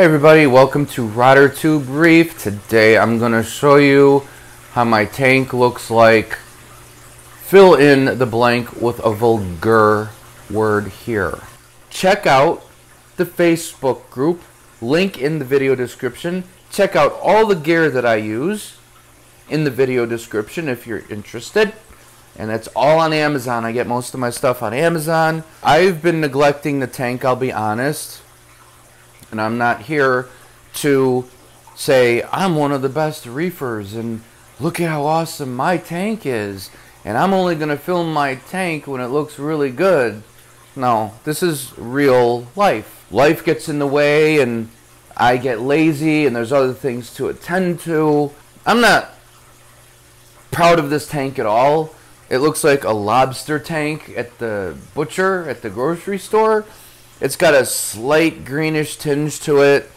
Hey everybody, welcome to Rotter Tube Reef. Today I'm going to show you how my tank looks like. Fill in the blank with a vulgar word here. Check out the Facebook group, link in the video description. Check out all the gear that I use in the video description if you're interested. And that's all on Amazon. I get most of my stuff on Amazon. I've been neglecting the tank, I'll be honest. And I'm not here to say I'm one of the best reefers and look at how awesome my tank is. And I'm only going to film my tank when it looks really good. No, this is real life. Life gets in the way and I get lazy and there's other things to attend to. I'm not proud of this tank at all. It looks like a lobster tank at the butcher at the grocery store. It's got a slight greenish tinge to it.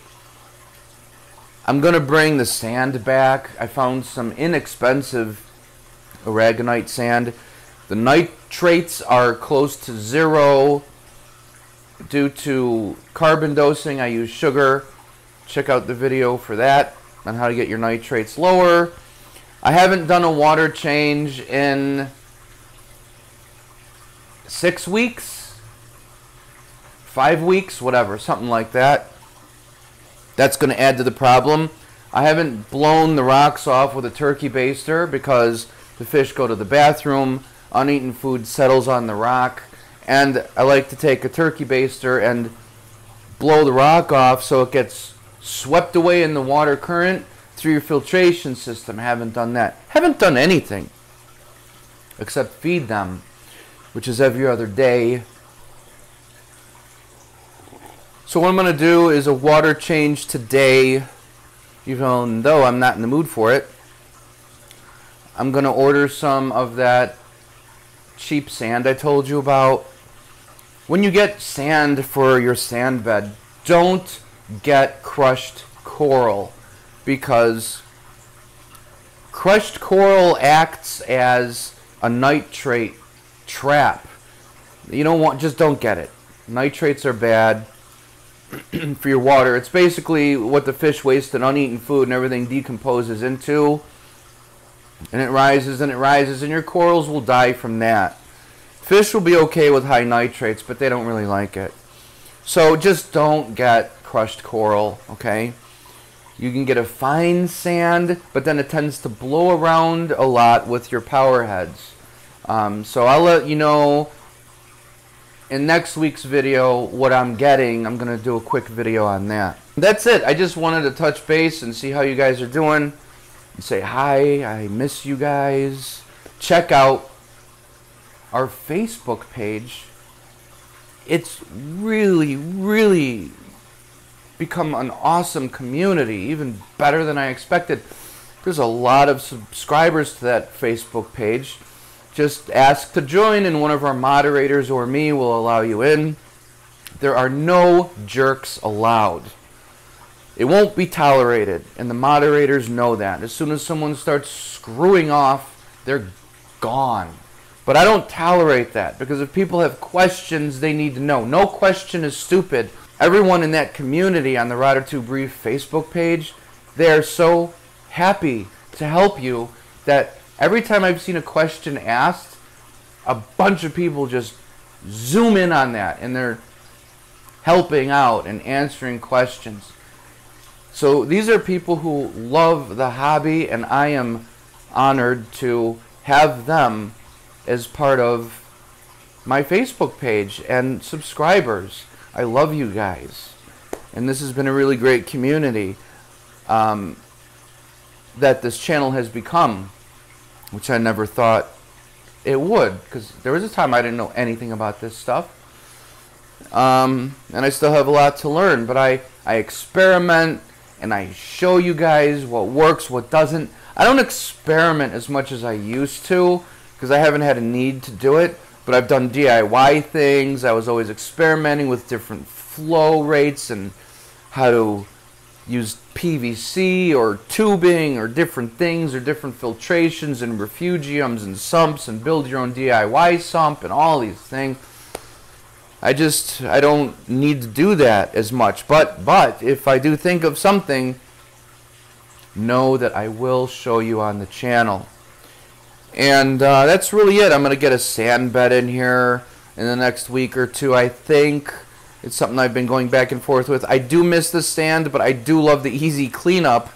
I'm going to bring the sand back. I found some inexpensive aragonite sand. The nitrates are close to zero. Due to carbon dosing, I use sugar. Check out the video for that on how to get your nitrates lower. I haven't done a water change in 6 weeks. 5 weeks, whatever, something like that. That's going to add to the problem. I haven't blown the rocks off with a turkey baster because the fish go to the bathroom, uneaten food settles on the rock, and I like to take a turkey baster and blow the rock off so it gets swept away in the water current through your filtration system. I haven't done that. Haven't done anything except feed them, which is every other day. So what I'm going to do is a water change today, even though I'm not in the mood for it. I'm going to order some of that cheap sand I told you about. When you get sand for your sand bed, don't get crushed coral, because crushed coral acts as a nitrate trap. You don't want, just don't get it. Nitrates are bad for your water. It's basically what the fish waste and uneaten food and everything decomposes into, and it rises and it rises, and your corals will die from that. Fish will be okay with high nitrates, but they don't really like it. So just don't get crushed coral, okay? You can get a fine sand, but then it tends to blow around a lot with your power heads. So I'll let you know in next week's video what I'm getting. I'm going to do a quick video on that. That's it. I just wanted to touch base and see how you guys are doing. And say hi. I miss you guys. Check out our Facebook page. It's really become an awesome community, even better than I expected. There's a lot of subscribers to that Facebook page. Just ask to join and one of our moderators or me will allow you in. There are no jerks allowed. It won't be tolerated, and the moderators know that. As soon as someone starts screwing off, they're gone. But I don't tolerate that, because if people have questions, they need to know. No question is stupid. Everyone in that community on the Rotter Tube Reef Facebook page, they are so happy to help you that every time I've seen a question asked, a bunch of people just zoom in on that and they're helping out and answering questions. So these are people who love the hobby, and I am honored to have them as part of my Facebook page and subscribers. I love you guys. And this has been a really great community that this channel has become, which I never thought it would, because there was a time I didn't know anything about this stuff. And I still have a lot to learn, but I experiment and I show you guys what works, what doesn't. I don't experiment as much as I used to, because I haven't had a need to do it, but I've done DIY things. I was always experimenting with different flow rates and how to use PVC or tubing or different things or different filtrations and refugiums and sumps and build your own DIY sump and all these things. I don't need to do that as much. But if I do think of something, know that I will show you on the channel. And that's really it. I'm going to get a sand bed in here in the next week or two, I think. It's something I've been going back and forth with. I do miss the sand, but I do love the easy cleanup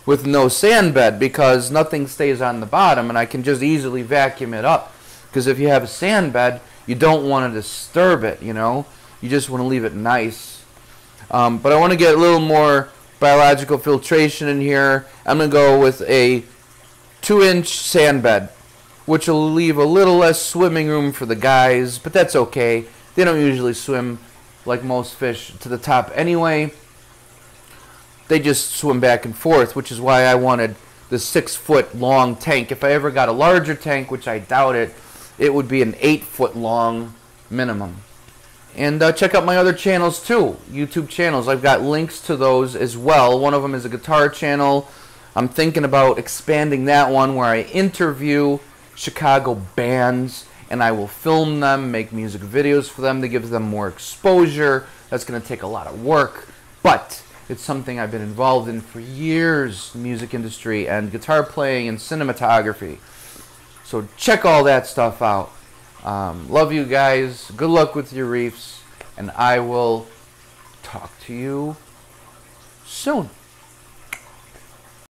with no sand bed, because nothing stays on the bottom and I can just easily vacuum it up. Because if you have a sand bed, you don't want to disturb it, you know. You just want to leave it nice. But I want to get a little more biological filtration in here. I'm going to go with a 2-inch sand bed, which will leave a little less swimming room for the guys, but that's okay. They don't usually swim like most fish to the top anyway. They just swim back and forth, which is why I wanted the 6-foot long tank. If I ever got a larger tank, which I doubt it, it would be an 8-foot long minimum. And check out my other channels too, YouTube channels. I've got links to those as well. One of them is a guitar channel. I'm thinking about expanding that one, where I interview Chicago bands and I will film them, make music videos for them to give them more exposure. That's going to take a lot of work, but it's something I've been involved in for years, the music industry and guitar playing and cinematography. So check all that stuff out. Love you guys. Good luck with your reefs, and I will talk to you soon.